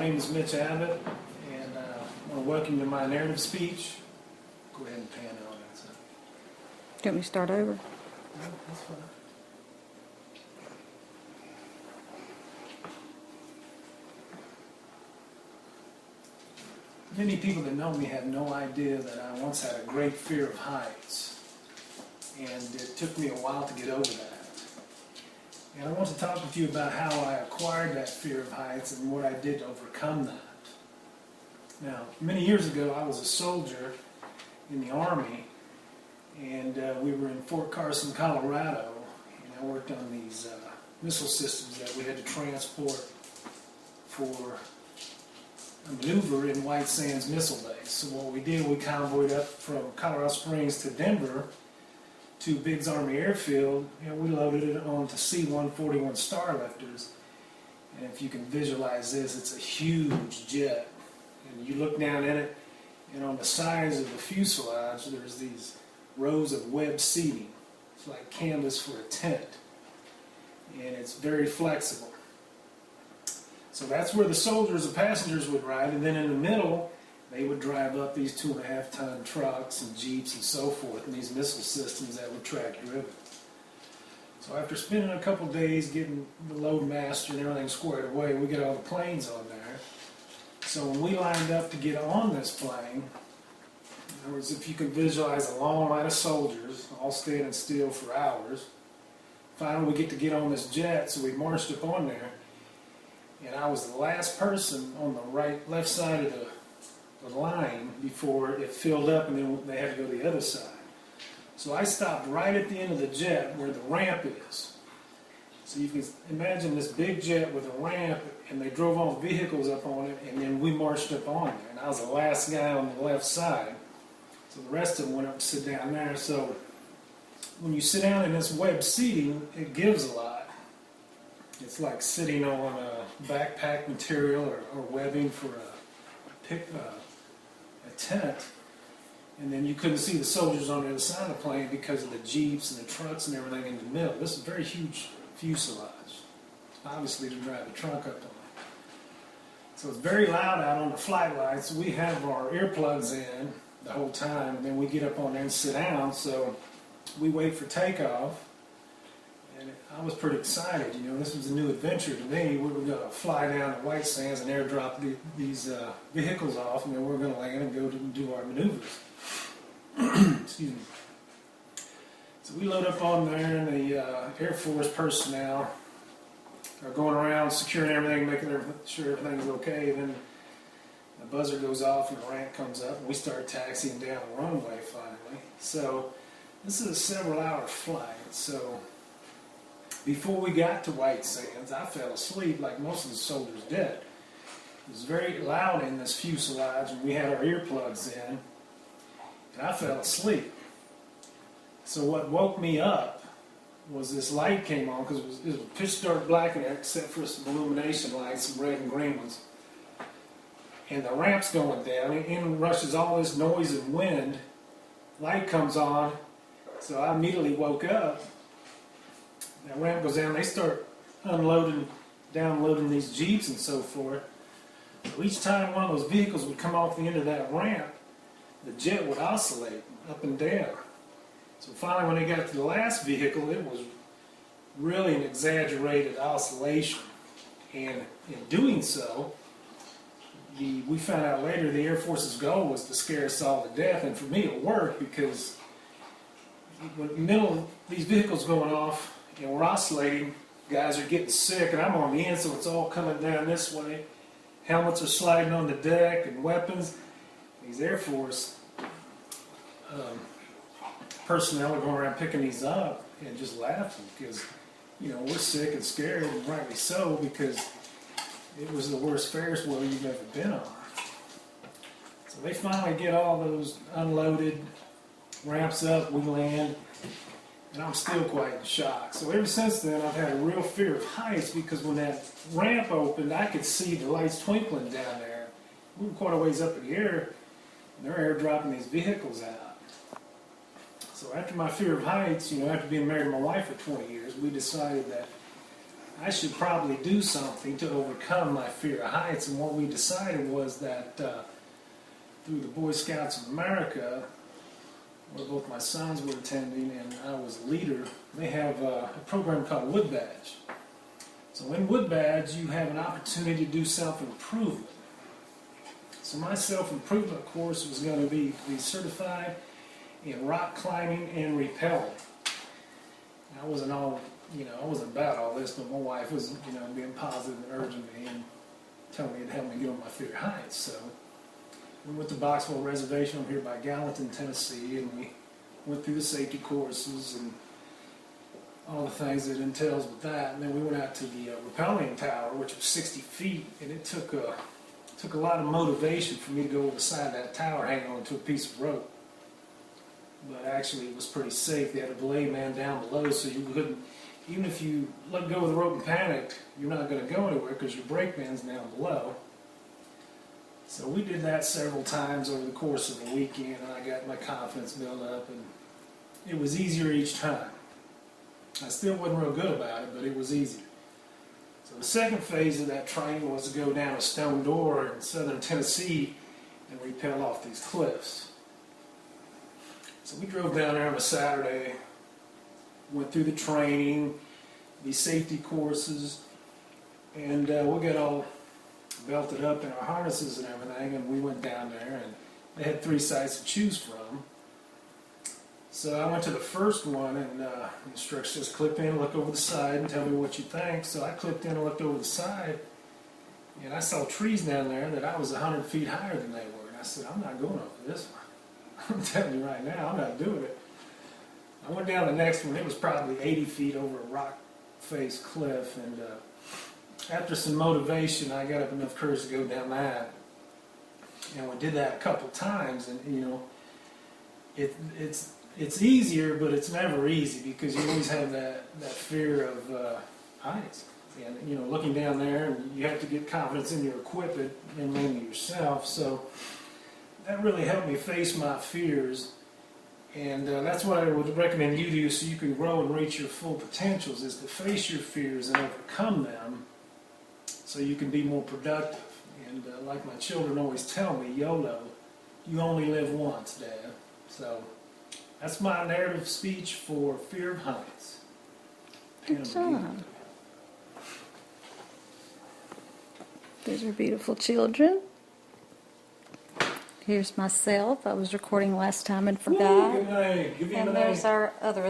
name is Mitch Abbott, and I want to welcome you to my narrative speech. Go ahead and pan on that side. Do you want me to start over? No, that's fine. Many people that know me have no idea that I once had a great fear of heights, and it took me a while to get over that. And I want to talk with you about how I acquired that fear of heights and what I did to overcome that. Now, many years ago, I was a soldier in the Army, and we were in Fort Carson, Colorado, and I worked on these missile systems that we had to transport for a maneuver in White Sands Missile Base. So what we did, we convoyed up from Colorado Springs to Denver to Biggs Army Airfield, and we loaded it onto C-141 Starlifters. And if you can visualize this, it's a huge jet. And you look down at it, and on the sides of the fuselage, there's these rows of webbed seating. It's like canvas for a tent. And it's very flexible. So that's where the soldiers and passengers would ride, and then in the middle, they would drive up these 2.5-ton trucks and jeeps and so forth, and these missile systems that were track driven. So after spending a couple days getting the load master and everything squared away, we got all the planes on there. So when we lined up to get on this plane, in other words, if you can visualize a long line of soldiers all standing still for hours, finally we get on this jet, so we marched up on there. And I was the last person on the left side of the line before it filled up, and then they had to go to the other side. So I stopped right at the end of the jet where the ramp is. So you can imagine this big jet with a ramp, and they drove all the vehicles up on it, and then we marched up on there. And I was the last guy on the left side. So the rest of them went up to sit down there. So when you sit down in this web seating, it gives a lot. It's like sitting on a backpack material or webbing for a tent. And then you couldn't see the soldiers on the other side of the plane because of the jeeps and the trucks and everything in the middle. This is a very huge fuselage, obviously to drive the trunk up on. So it's very loud out on the flight lights. We have our earplugs in the whole time, and then we get up on there and sit down. So we wait for takeoff. And I was pretty excited, this was a new adventure to me. We were going to fly down to White Sands and airdrop these vehicles off, and then we were going to land and go to do our maneuvers. Excuse me. So we load up on there, and the Air Force personnel are going around securing everything, making sure everything's okay. And then the buzzer goes off, and the ramp comes up, and we start taxiing down the runway finally. So this is a several-hour flight, so before we got to White Sands, I fell asleep like most of the soldiers did. It was very loud in this fuselage, and we had our earplugs in, and I fell asleep. So what woke me up was this light came on, because it was pitch dark black in there, except for some illumination lights, some red and green ones. And the ramp's going down, and in rushes all this noise and wind. Light comes on, so I immediately woke up. That ramp goes down, they start unloading, downloading these jeeps and so forth. So each time one of those vehicles would come off the end of that ramp, the jet would oscillate up and down. So finally when they got to the last vehicle, it was really an exaggerated oscillation. And in doing so, we found out later the Air Force's goal was to scare us all to death, and for me it worked, because when the middle of these vehicles going off, and we're oscillating, guys are getting sick, and I'm on the end, so it's all coming down this way. Helmets are sliding on the deck, and weapons. These Air Force personnel are going around picking these up and just laughing, because, we're sick and scared, and rightly so, because it was the worst Ferris wheel you've ever been on. So they finally get all those unloaded, ramps up, we land, and I'm still quite in shock. So ever since then, I've had a real fear of heights, because when that ramp opened, I could see the lights twinkling down there. We were quite a ways up in the air, and they're airdropping these vehicles out. So after my fear of heights, after being married to my wife for 20 years, we decided that I should probably do something to overcome my fear of heights. And what we decided was that through the Boy Scouts of America, where both my sons were attending and I was a leader, they have a program called Wood Badge. So in Wood Badge, you have an opportunity to do self-improvement. So my self-improvement course was going to be certified in rock climbing and rappelling. I wasn't I wasn't about all this, but my wife was, being positive and urging me and telling me it'd help me get over my fear of heights. So we went to Boxwell Reservation over here by Gallatin, Tennessee, and we went through the safety courses and all the things that entails with that. And then we went out to the rappelling tower, which was 60 feet, and it took a lot of motivation for me to go over the side of that tower hanging onto a piece of rope. But actually it was pretty safe. They had a belay man down below, so you couldn't, even if you let go of the rope and panicked, you're not going to go anywhere because your brake man's down below. So we did that several times over the course of the weekend, and I got my confidence built up, and it was easier each time. I still wasn't real good about it, but it was easier. So the second phase of that training was to go down a stone door in southern Tennessee and rappel off these cliffs. So we drove down there on a Saturday, went through the training, these safety courses, and we got all belted up in our harnesses and everything, and we went down there, and they had 3 sites to choose from. So I went to the first one, and the instructor says, clip in, look over the side, and tell me what you think. So I clipped in and looked over the side, and I saw trees down there that I was 100 feet higher than they were. And I said, I'm not going over this one. I'm telling you right now, I'm not doing it. I went down the next one. It was probably 80 feet over a rock-faced cliff, and after some motivation, I got up enough courage to go down that. And we did that a couple times, and it's easier, but it's never easy because you always have that fear of heights. And looking down there, and you have to get confidence in your equipment and mainly yourself. So that really helped me face my fears, and that's what I would recommend you do so you can grow and reach your full potentials, is to face your fears and overcome them so you can be more productive. And like my children always tell me, YOLO, you only live once, Dad. So that's my narrative speech for fear of heights. Good job. These are beautiful children. Here's myself. I was recording last time and forgot. Good night. Give me And a there's night. our other